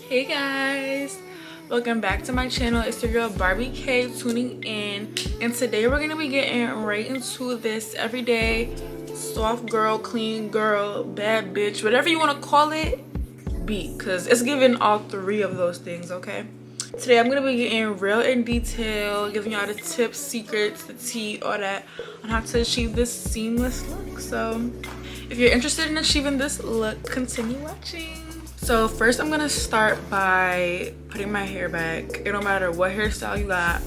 Hey guys, welcome back to my channel. It's your girl Barbie K tuning in, and today we're gonna be getting right into this everyday soft girl, clean girl, bad bitch, whatever you want to call it, beat, because it's giving all three of those things. Okay, today I'm gonna be getting real in detail, giving y'all the tips, secrets, the tea, all that on how to achieve this seamless look. So if you're interested in achieving this look, continue watching. So first I'm gonna start by putting my hair back. It don't matter what hairstyle you got,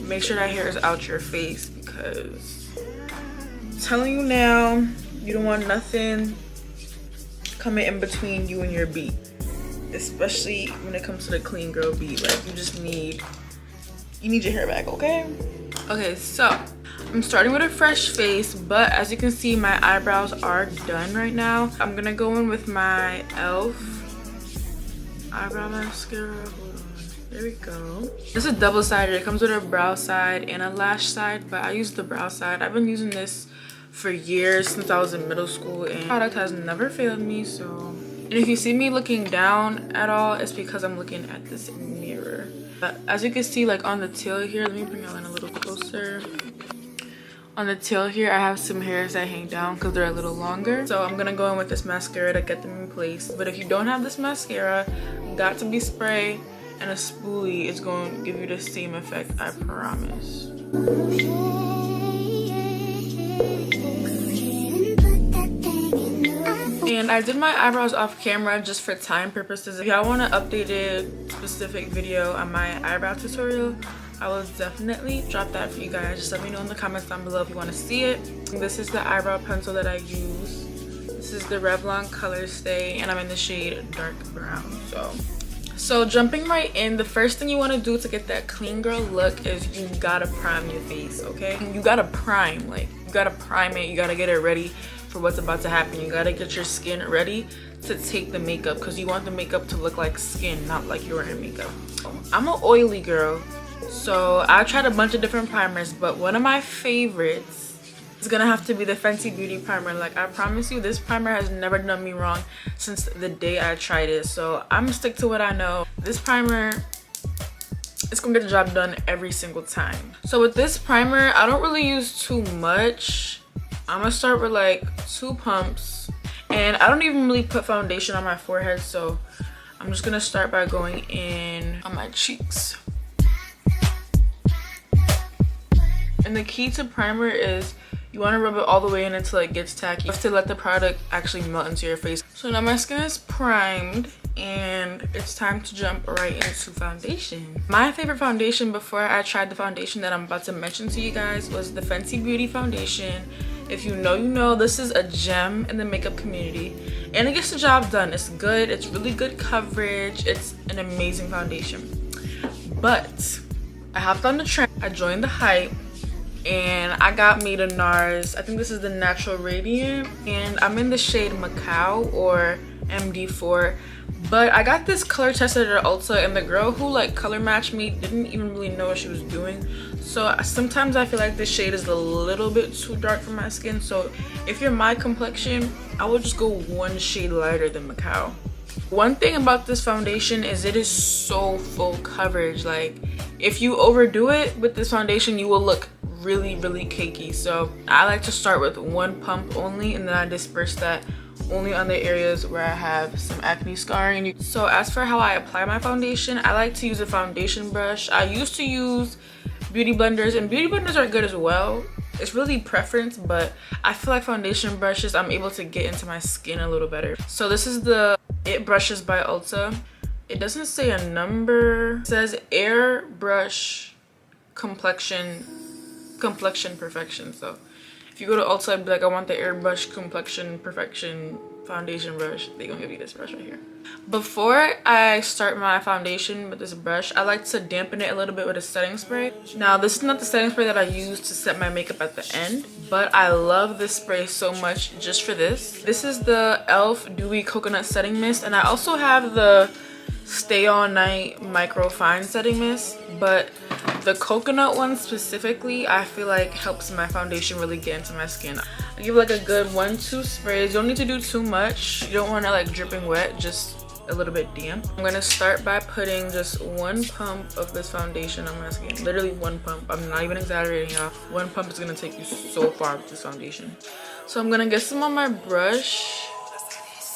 make sure that hair is out your face, because I'm telling you now, you don't want nothing coming in between you and your beat, especially when it comes to the clean girl beat. Like, you need your hair back. Okay, so I'm starting with a fresh face, but as you can see, my eyebrows are done right now. I'm gonna go in with my e.l.f. eyebrow mascara. Hold on, there we go. This is double-sided. It comes with a brow side and a lash side, but I use the brow side. I've been using this for years, since I was in middle school, and the product has never failed me. So, and if you see me looking down at all, it's because I'm looking at this mirror. But as you can see, like on the tail here, let me bring y'all in a little closer. On the tail here, I have some hairs that hang down because they're a little longer. So I'm gonna go in with this mascara to get them in place. But if you don't have this mascara, got to be spray, and a spoolie is going to give you the same effect, I promise. And I did my eyebrows off camera just for time purposes. If y'all want an updated specific video on my eyebrow tutorial, I will definitely drop that for you guys. Just let me know in the comments down below if you want to see it. This is the eyebrow pencil that I use. This is the Revlon Color Stay, and I'm in the shade dark brown. So jumping right in, the first thing you want to do to get that clean girl look is you gotta prime your face. Okay, you gotta prime, like you gotta prime it. You gotta get it ready for what's about to happen. You gotta get your skin ready to take the makeup, because you want the makeup to look like skin, not like you're in makeup. I'm an oily girl, so I tried a bunch of different primers, but one of my favorites is gonna have to be the Fenty Beauty primer. Like, I promise you, this primer has never done me wrong since the day I tried it. So I'm gonna stick to what I know. This primer, it's gonna get the job done every single time. So with this primer, I don't really use too much. I'm gonna start with like 2 pumps, and I don't even really put foundation on my forehead, so I'm just gonna start by going in on my cheeks. And the key to primer is you want to rub it all the way in until it gets tacky. You have to let the product actually melt into your face. So now my skin is primed, and it's time to jump right into foundation. My favorite foundation before I tried the foundation that I'm about to mention to you guys was the Fenty Beauty foundation. If you know, you know. This is a gem in the makeup community, and it gets the job done. It's good. It's really good coverage. It's an amazing foundation. But I hopped on the trend. I joined the hype, and I got me the NARS. I think this is the Natural Radiant, and I'm in the shade Macau or MD4. But I got this color tested at Ulta, and the girl who like color matched me didn't even really know what she was doing. So sometimes I feel like this shade is a little bit too dark for my skin. So if you're my complexion, I will just go one shade lighter than Macau. One thing about this foundation is it is so full coverage. Like, if you overdo it with this foundation, you will look really cakey. So I like to start with 1 pump only, and then I disperse that only on the areas where I have some acne scarring. So as for how I apply my foundation, I like to use a foundation brush. I used to use beauty blenders, and beauty blenders are good as well. It's really preference, but I feel like foundation brushes, I'm able to get into my skin a little better. So this is the It Brushes by Ulta. It doesn't say a number. It says airbrush complexion perfection. So if you go to Ulta and be like, I want the airbrush complexion perfection foundation brush, they gonna give you this brush right here. Before I start my foundation with this brush, I like to dampen it a little bit with a setting spray. Now this is not the setting spray that I use to set my makeup at the end, but I love this spray so much just for this. This is the e.l.f. Dewy Coconut Setting Mist, and I also have the Stay All Night Micro Fine Setting Mist, but the coconut one specifically I feel like helps my foundation really get into my skin. I give like a good 1-2 sprays. You don't need to do too much. You don't want it like dripping wet, just a little bit damp. I'm gonna start by putting just 1 pump of this foundation on my skin. Literally 1 pump. I'm not even exaggerating, y'all. 1 pump is gonna take you so far with this foundation. So I'm gonna get some on my brush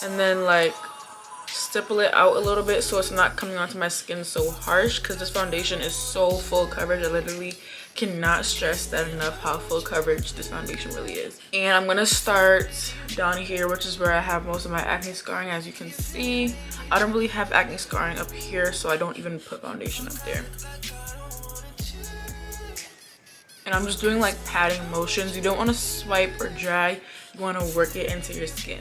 and then like stipple it out a little bit so it's not coming onto my skin so harsh, because this foundation is so full coverage. I literally cannot stress that enough how full coverage this foundation really is. And I'm gonna start down here, which is where I have most of my acne scarring. As you can see, I don't really have acne scarring up here, so I don't even put foundation up there. And I'm just doing like patting motions. You don't want to swipe or drag, you want to work it into your skin.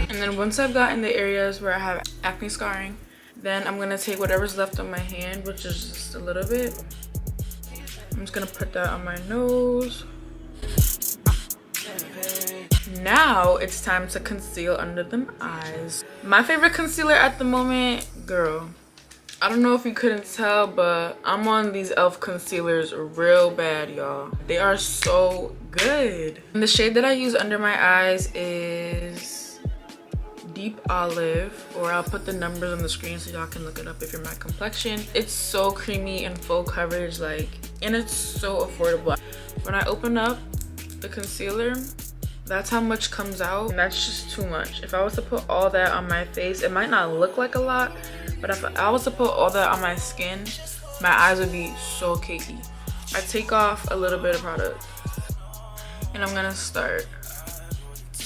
And then once I've gotten the areas where I have acne scarring, then I'm gonna take whatever's left on my hand, which is just a little bit. I'm just gonna put that on my nose. Now it's time to conceal under them eyes. My favorite concealer at the moment, girl, I don't know if you couldn't tell, but I'm on these e.l.f. concealers real bad, y'all. They are so good. And the shade that I use under my eyes is Deep Olive, or I'll put the numbers on the screen so y'all can look it up if you're my complexion. It's so creamy and full coverage, like, and it's so affordable. When I open up the concealer, that's how much comes out, and that's just too much. If I was to put all that on my face, it might not look like a lot, but if I was to put all that on my skin, my eyes would be so cakey. I take off a little bit of product, and I'm gonna start.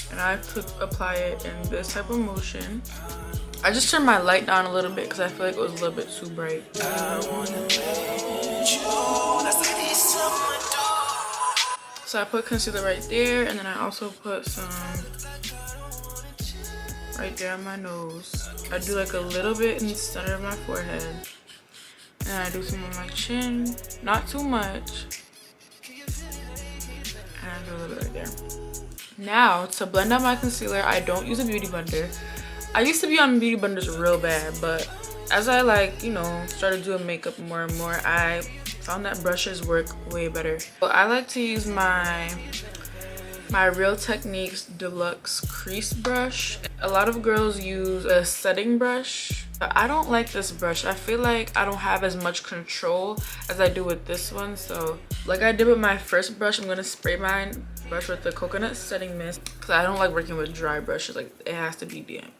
And I apply it in this type of motion. I just turned my light down a little bit because I feel like it was a little bit too bright. So I put concealer right there, and then I also put some right there on my nose. I do like a little bit in the center of my forehead, and I do some on my chin, not too much, and I do a little bit right there. Now to blend out my concealer, I don't use a beauty blender. I used to be on beauty blenders real bad, but as I like, you know, started doing makeup more and more, I found that brushes work way better. So I like to use my Real Techniques Deluxe Crease Brush. A lot of girls use a setting brush, but I don't like this brush. I feel like I don't have as much control as I do with this one. So like I did with my first brush, I'm gonna spray my brush with the coconut setting mist because I don't like working with dry brushes. Like, it has to be damp.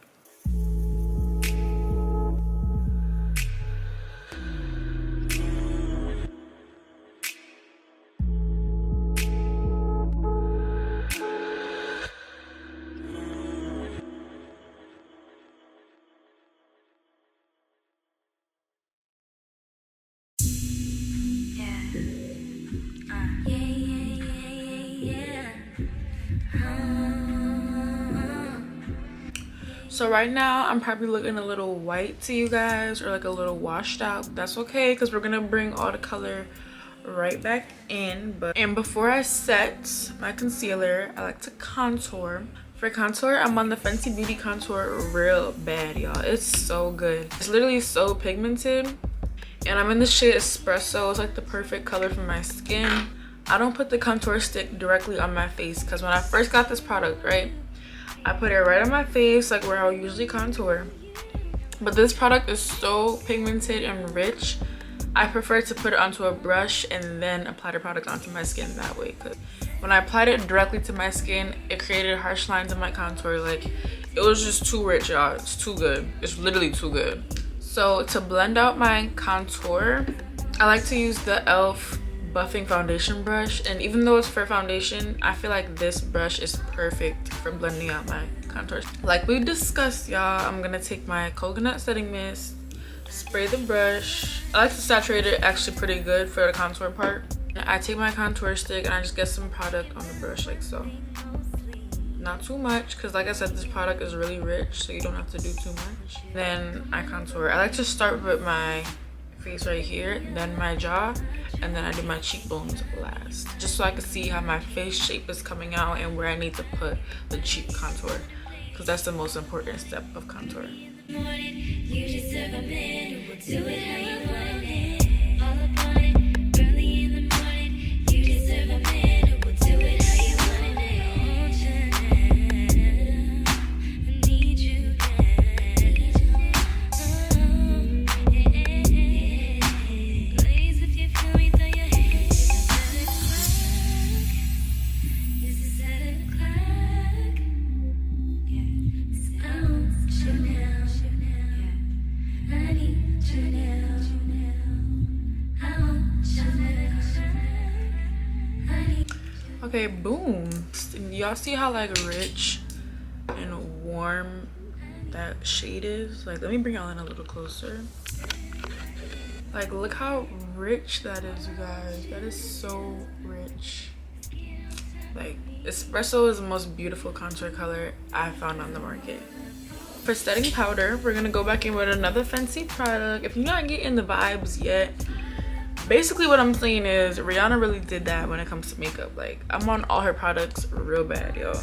So right now I'm probably looking a little white to you guys, or like a little washed out. That's okay, because we're gonna bring all the color right back in. And before I set my concealer, I like to contour. For contour, I'm on the Fenty Beauty contour real bad, y'all. It's so good. It's literally so pigmented, and I'm in the shade Espresso. It's like the perfect color for my skin. I don't put the contour stick directly on my face, because when I first got this product, right, I put it right on my face, like where I would usually contour. But this product is so pigmented and rich, I prefer to put it onto a brush and then apply the product onto my skin that way. Because when I applied it directly to my skin, it created harsh lines in my contour. Like, It was just too rich, y'all. It's too good. It's literally too good. So to blend out my contour, I like to use the e.l.f. buffing foundation brush, and even though it's for foundation, I feel like this brush is perfect for blending out my contours. Like we discussed, y'all, I'm gonna take my coconut setting mist, spray the brush. I like to saturate it actually pretty good for the contour part. I take my contour stick and I just get some product on the brush like so. Not too much, because like I said, this product is really rich, so you don't have to do too much. Then I contour. I like to start with my face right here, then my jaw, and then I do my cheekbones last, just so I can see how my face shape is coming out and where I need to put the cheek contour, because that's the most important step of contour. You deserve a man who will do it how you want it. All upon it, early in the morning. You deserve a man who will do it how you want it. I need you, glaze if you feel me, throw your hands. This is 7 o'clock. Yeah, I want you now. I need you now. I want you now. I need. Okay, boom. Y'all see how like rich and warm that shade is? Like, let me bring y'all in a little closer. Like, look how rich that is, you guys. That is so rich. Like, espresso is the most beautiful contour color I found on the market. For setting powder, we're gonna go back in with another Fenty product. If you're not getting the vibes yet, basically what I'm saying is Rihanna really did that when it comes to makeup. Like, I'm on all her products real bad, yo.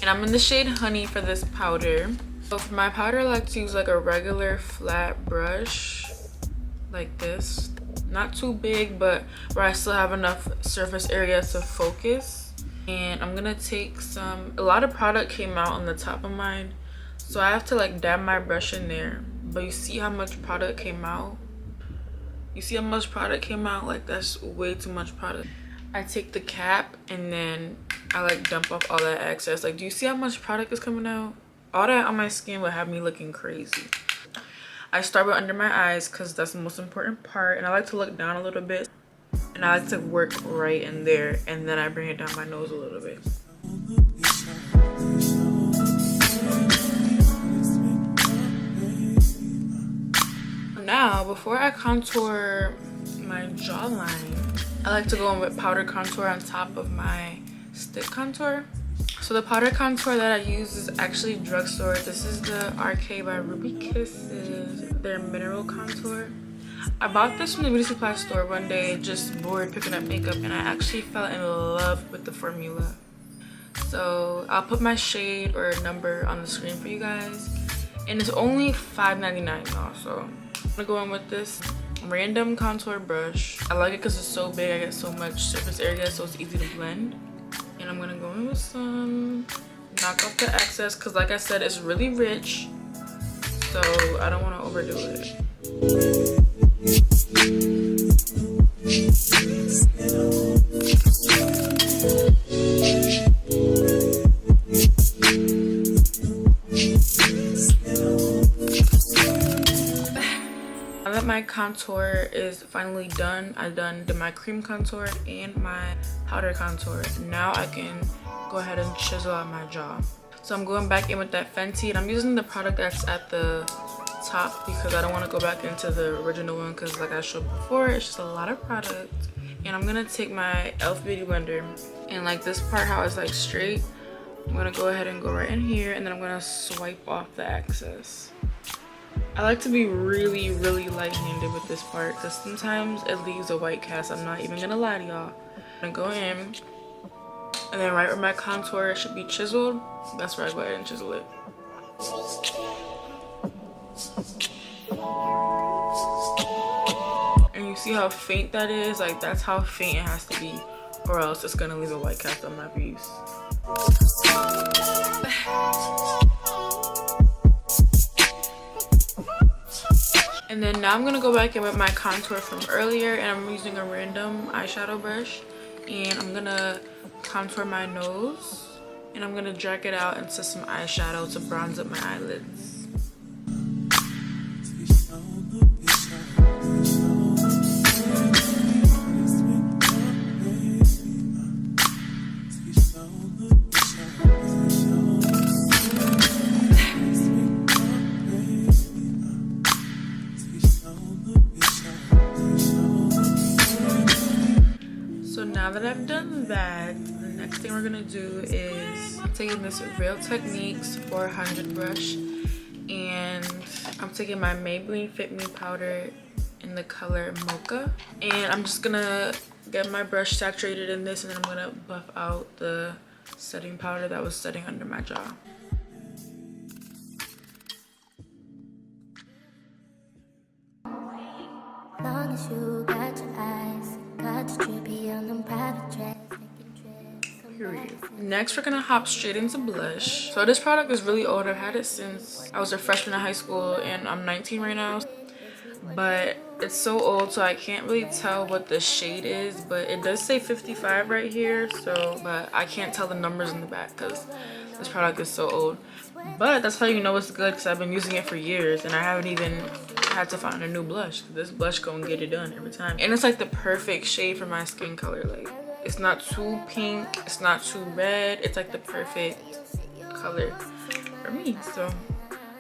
And I'm in the shade Honey for this powder. So for my powder, I like to use like a regular flat brush like this. Not too big, but where I still have enough surface area to focus. And I'm gonna take a lot of product came out on the top of mine, so I have to like dab my brush in there. But you see how much product came out? You see how much product came out? Like, that's way too much product. I take the cap and then I like dump off all that excess. Like, do you see how much product is coming out? All that on my skin would have me looking crazy. I start with under my eyes because that's the most important part, and I like to look down a little bit, and I like to work right in there, and then I bring it down my nose a little bit. Now, before I contour my jawline, I like to go in with powder contour on top of my stick contour. So the powder contour that I use is actually drugstore. This is the RK by Ruby Kisses, their mineral contour. I bought this from the beauty supply store one day, just bored picking up makeup, and I actually fell in love with the formula. So I'll put my shade or number on the screen for you guys, and it's only $5.99 now. So I'm gonna go in with this random contour brush. I like it because it's so big. I get so much surface area, so it's easy to blend. And I'm gonna go in with some, knock off the excess, because like I said, it's really rich, so I don't want to overdo it. Now that my contour is finally done, I did my cream contour and my powder contour. Now I can go ahead and chisel out my jaw. So I'm going back in with that Fenty, and I'm using the product that's at the top because I don't want to go back into the original one, because like I showed before, it's just a lot of product. And I'm gonna take my e.l.f. beauty blender, and like this part, how it's like straight, I'm gonna go ahead and go right in here, and then I'm gonna swipe off the excess. I like to be really light-handed with this part because sometimes it leaves a white cast. I'm not even gonna lie to y'all. I'm gonna go in, and then right where my contour should be chiseled, that's where I go ahead and chisel it. And you see how faint that is? Like, that's how faint it has to be, or else it's gonna leave a white cast on my piece. And then now I'm gonna go back in with my contour from earlier, and I'm using a random eyeshadow brush, and I'm gonna contour my nose And I'm gonna drag it out into some eyeshadow to bronze up my eyelids. So now that I've done that, the next thing we're gonna do is I'm taking this Real Techniques 400 brush, and I'm taking my Maybelline Fit Me powder in the color Mocha, and I'm just gonna get my brush saturated in this, and then I'm gonna buff out the setting powder that was setting under my jaw. Long as you got your eyes, got your drippy on them private jets. Period. Next, we're gonna hop straight into blush. So this product is really old. I've had it since I was a freshman in high school, and I'm 19 right now. But it's so old, so I can't really tell what the shade is. But it does say 55 right here. So, but I can't tell the numbers in the back because this product is so old. But that's how you know it's good, because I've been using it for years, and I haven't even had to find a new blush. This blush gonna get it done every time, and it's like the perfect shade for my skin color. Like, it's not too pink, it's not too red, it's like the perfect color for me. So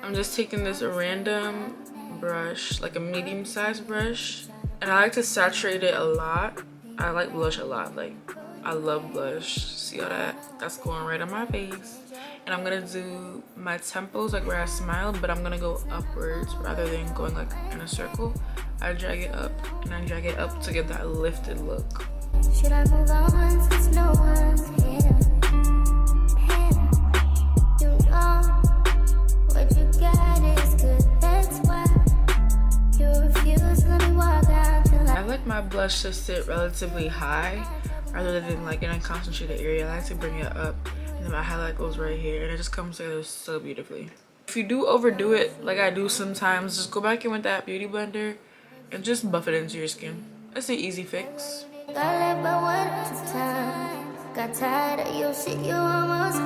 I'm just taking this random brush, like a medium-sized brush, and I like to saturate it a lot. I like blush a lot. Like, I love blush. See all that? That's going right on my face. And I'm gonna do my temples, like where I smile, but I'm gonna go upwards rather than going like in a circle. I drag it up, and I drag it up to get that lifted look. Should I move on since no one's here? You know what you got is good, that's why you refuse to let me walk out till I like my blush to sit relatively high rather than like in a concentrated area. I like to bring it up, and then my highlight goes right here, and it just comes together so beautifully. If you do overdo it, like I do sometimes, just go back in with that beauty blender and just buff it into your skin. It's an easy fix.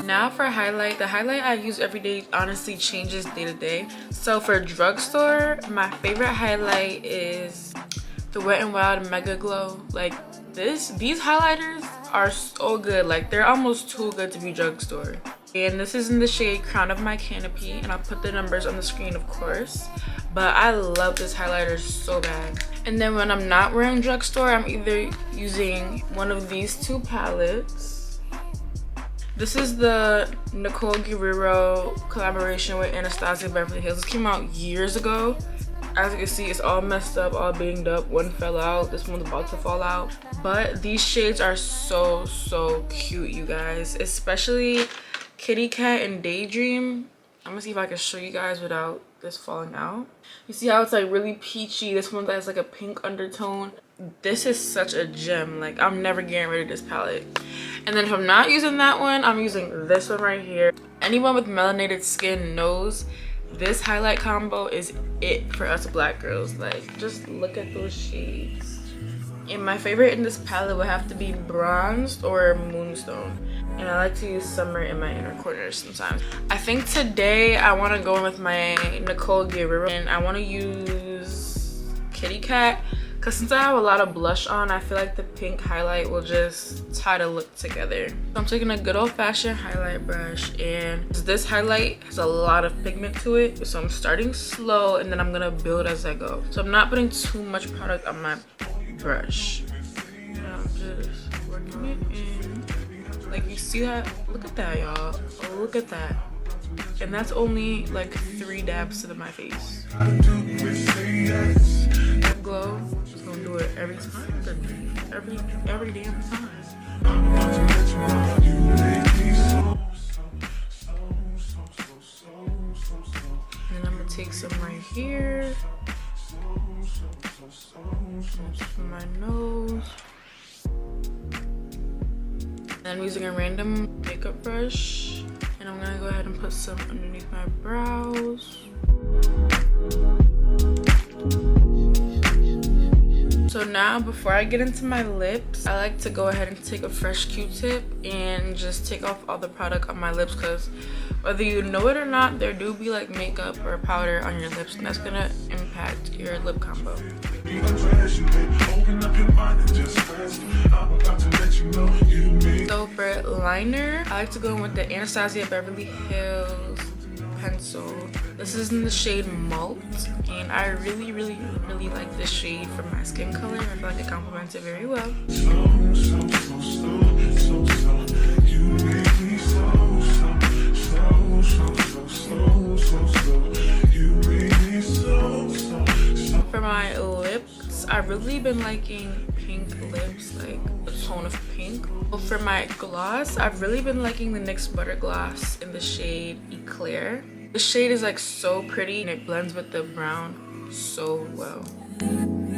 Now for highlight. The highlight I use every day honestly changes day to day. So for drugstore, my favorite highlight is the Wet n Wild Mega Glow. Like these highlighters are so good. Like, they're almost too good to be drugstore. And this is in the shade Crown of My Canopy, and I'll put the numbers on the screen, of course. But I love this highlighter so bad. And then when I'm not wearing drugstore, I'm either using one of these two palettes. This is the Nicole Gurriero collaboration with Anastasia Beverly Hills. This came out years ago. As you can see, it's all messed up, all banged up. One fell out, this one's about to fall out. But these shades are so cute, you guys. Especially Kitty Cat and Daydream. I'm gonna see if I can show you guys without this falling out. You see how it's like really peachy? This one has like a pink undertone. This is such a gem. Like, I'm never getting rid of this palette. And then if I'm not using that one, I'm using this one right here. Anyone with melanated skin knows this highlight combo is it for us black girls. Like, just look at those shades. And my favorite in this palette would have to be Bronzed or Moonstone. And I like to use Summer in my inner corners sometimes. I think today I want to go in with my Nicole Gurriero, and I want to use Kitty Cat. Because since I have a lot of blush on, I feel like the pink highlight will just tie the look together. So I'm taking a good old-fashioned highlight brush, and this highlight has a lot of pigment to it. So I'm starting slow, and then I'm going to build as I go. So I'm not putting too much product on my brush. And I'm just working it in. Like, you see that? Look at that, y'all. Oh, look at that. And that's only like 3 dabs to my face. That glow is gonna do it every time. Every damn time. And then I'm gonna take some right here. For my nose. And I'm using a random makeup brush, and I'm gonna go ahead and put some underneath my brows. So So now before I get into my lips, I like to go ahead and take a fresh Q-tip and just take off all the product on my lips, because whether you know it or not, there do be like makeup or powder on your lips, and that's gonna impact your lip combo. So for liner, I like to go in with the Anastasia Beverly Hills pencil. This is in the shade Malt, and I really like this shade for my skin color. I feel like it complements it very well. For my lips, I've really been liking pink lips, like a tone of pink. For my gloss, I've really been liking the NYX Butter Gloss in the shade Eclair. The shade is like so pretty and it blends with the brown so well. And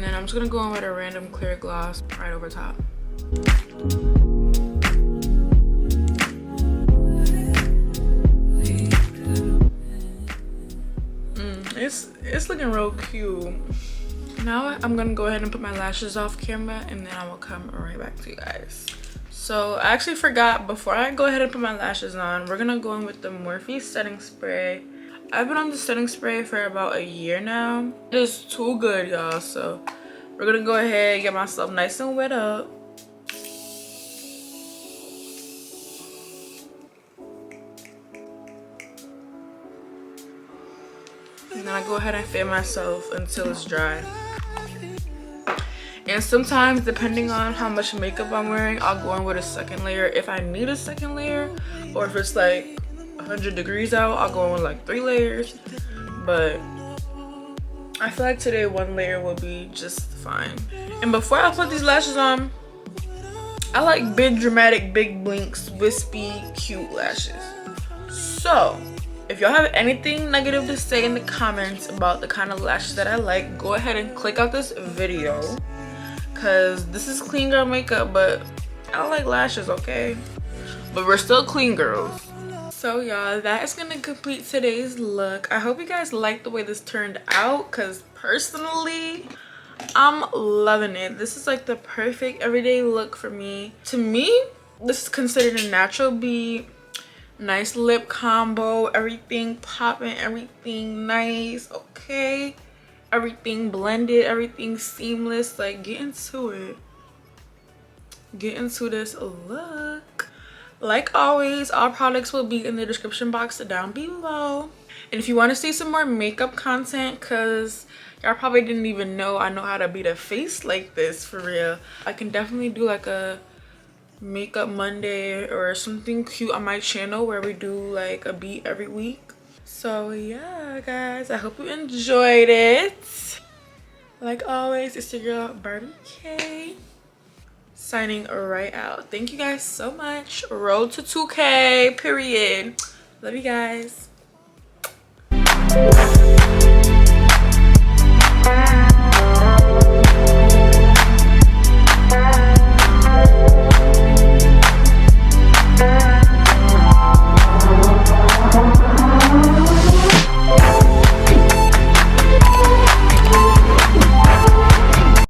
then I'm just gonna go in with a random clear gloss right over top. It's looking real cute. Now I'm gonna go ahead and put my lashes off camera, and then I will come right back to you guys. So I actually forgot, before I go ahead and put my lashes on, we're gonna go in with the Morphe setting spray. I've been on the setting spray for about a year now. It is too good, y'all. So we're gonna go ahead and get myself nice and wet up. And then I go ahead and fan myself until it's dry. And sometimes, depending on how much makeup I'm wearing, I'll go in with a second layer if I need a second layer, or if it's like 100 degrees out, I'll go in with like 3 layers. But I feel like today 1 layer will be just fine. And before I put these lashes on, I like big dramatic, big blinks, wispy, cute lashes. So if y'all have anything negative to say in the comments about the kind of lashes that I like, go ahead and click out this video, because this is clean girl makeup, but I don't like lashes, okay? But we're still clean girls. So y'all, that is gonna complete today's look. I hope you guys like the way this turned out, because personally I'm loving it. This is like the perfect everyday look for me. To me, this is considered a natural beat. Nice lip combo, everything popping, everything nice, okay? Everything blended, everything seamless. Like, get into it. Get into this look. Like always, all products will be in the description box down below. And if you want to see some more makeup content, because y'all probably didn't even know I know how to beat a face like this for real, I can definitely do like a makeup Monday or something cute on my channel where we do like a beat every week. So yeah guys, I hope you enjoyed it. Like always, it's your girl Barbie K signing right out. Thank you guys so much. Road to 2K, period. Love you guys.